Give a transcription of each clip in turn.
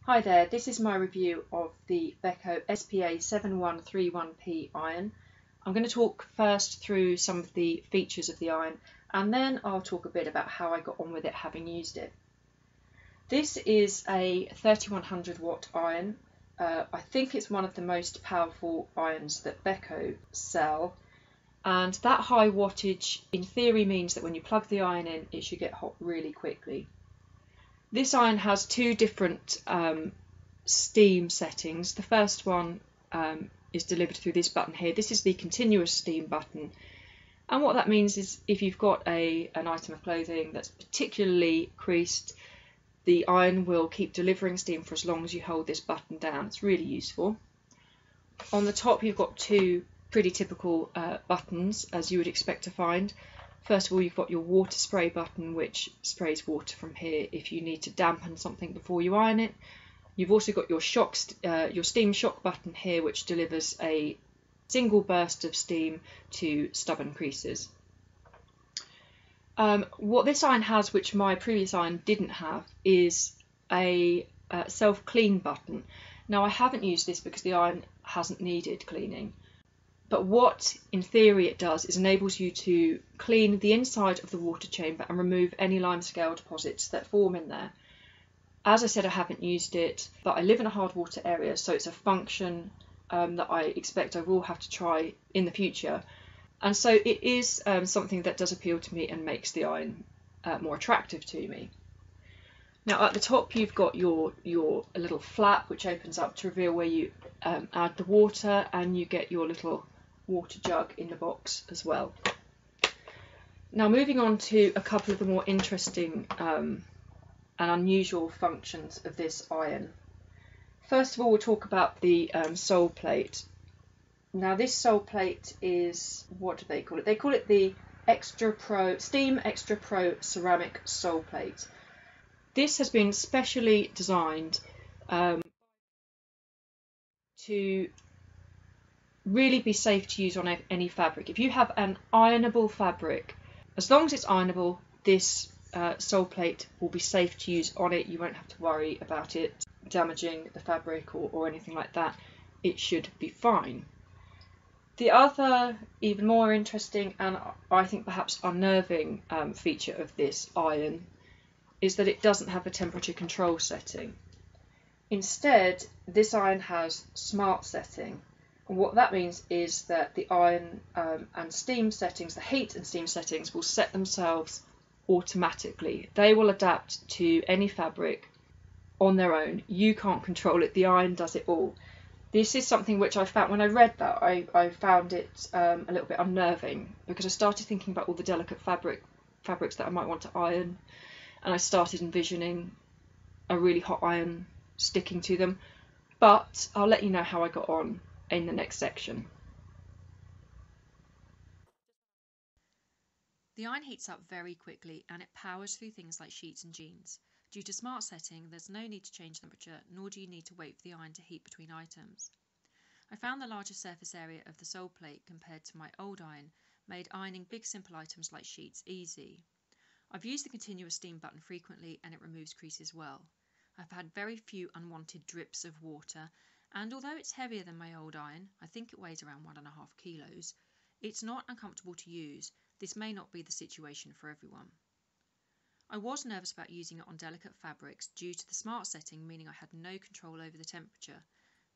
Hi there, this is my review of the Beko SPA7131P iron. I'm going to talk first through some of the features of the iron and then I'll talk a bit about how I got on with it having used it. This is a 3100 watt iron. I think it's one of the most powerful irons that Beko sell, and that high wattage in theory means that when you plug the iron in it should get hot really quickly. This iron has two different steam settings. The first one is delivered through this button here. This is the continuous steam button, and what that means is if you've got an item of clothing that's particularly creased, the iron will keep delivering steam for as long as you hold this button down. It's really useful. On the top you've got two pretty typical buttons as you would expect to find. First of all, you've got your water spray button, which sprays water from here if you need to dampen something before you iron it. You've also got your steam shock button here, which delivers a single burst of steam to stubborn creases. What this iron has, which my previous iron didn't have, is a self-clean button. Now I haven't used this because the iron hasn't needed cleaning. But what, in theory, it does is enables you to clean the inside of the water chamber and remove any limescale deposits that form in there. As I said, I haven't used it, but I live in a hard water area, so it's a function that I expect I will have to try in the future. And so it is something that does appeal to me and makes the iron more attractive to me. Now at the top you've got your little flap which opens up to reveal where you add the water, and you get your little water jug in the box as well. Now moving on to a couple of the more interesting and unusual functions of this iron. First of all, we'll talk about the sole plate. Now this sole plate is, what do they call it? They call it the Xtra Pro, Steam Xtra Pro ceramic sole plate. This has been specially designed to really be safe to use on any fabric. If you have an ironable fabric, as long as it's ironable, this sole plate will be safe to use on it. You won't have to worry about it damaging the fabric or anything like that. It should be fine. The other, even more interesting and I think perhaps unnerving feature of this iron is that it doesn't have a temperature control setting. Instead, this iron has smart setting. And what that means is that the iron and steam settings, the heat and steam settings, will set themselves automatically. They will adapt to any fabric on their own. You can't control it, the iron does it all. This is something which I found, when I read that, I found it a little bit unnerving, because I started thinking about all the delicate fabrics that I might want to iron, and I started envisioning a really hot iron sticking to them. But I'll let you know how I got on in the next section. The iron heats up very quickly and it powers through things like sheets and jeans. Due to smart setting, there's no need to change temperature, nor do you need to wait for the iron to heat between items. I found the larger surface area of the sole plate compared to my old iron made ironing big simple items like sheets easy. I've used the continuous steam button frequently and it removes creases well. I've had very few unwanted drips of water, and although it's heavier than my old iron, I think it weighs around 1.5 kilos, it's not uncomfortable to use. This may not be the situation for everyone. I was nervous about using it on delicate fabrics due to the smart setting, meaning I had no control over the temperature.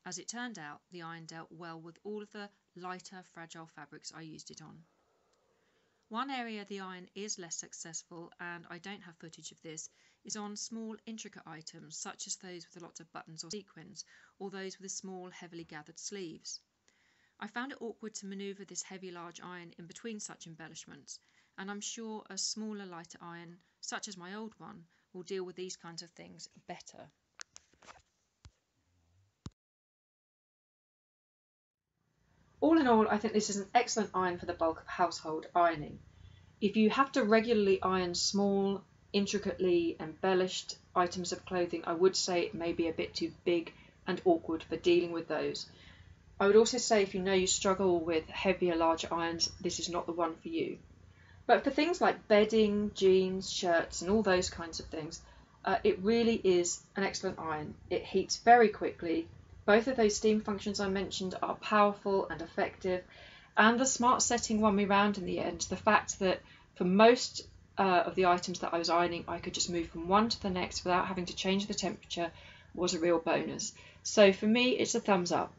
As it turned out, the iron dealt well with all of the lighter, fragile fabrics I used it on. One area the iron is less successful, and I don't have footage of this, is on small intricate items such as those with lots of buttons or sequins, or those with small heavily gathered sleeves. I found it awkward to manoeuvre this heavy large iron in between such embellishments, and I'm sure a smaller lighter iron, such as my old one, will deal with these kinds of things better. All in all, I think this is an excellent iron for the bulk of household ironing. If you have to regularly iron small, intricately embellished items of clothing, I would say it may be a bit too big and awkward for dealing with those. I would also say if you know you struggle with heavier, larger irons, this is not the one for you. But for things like bedding, jeans, shirts and all those kinds of things, It really is an excellent iron. It heats very quickly. Both of those steam functions I mentioned are powerful and effective, and the smart setting won me round in the end. The fact that for most of the items that I was ironing, I could just move from one to the next without having to change the temperature was a real bonus. So for me, it's a thumbs up.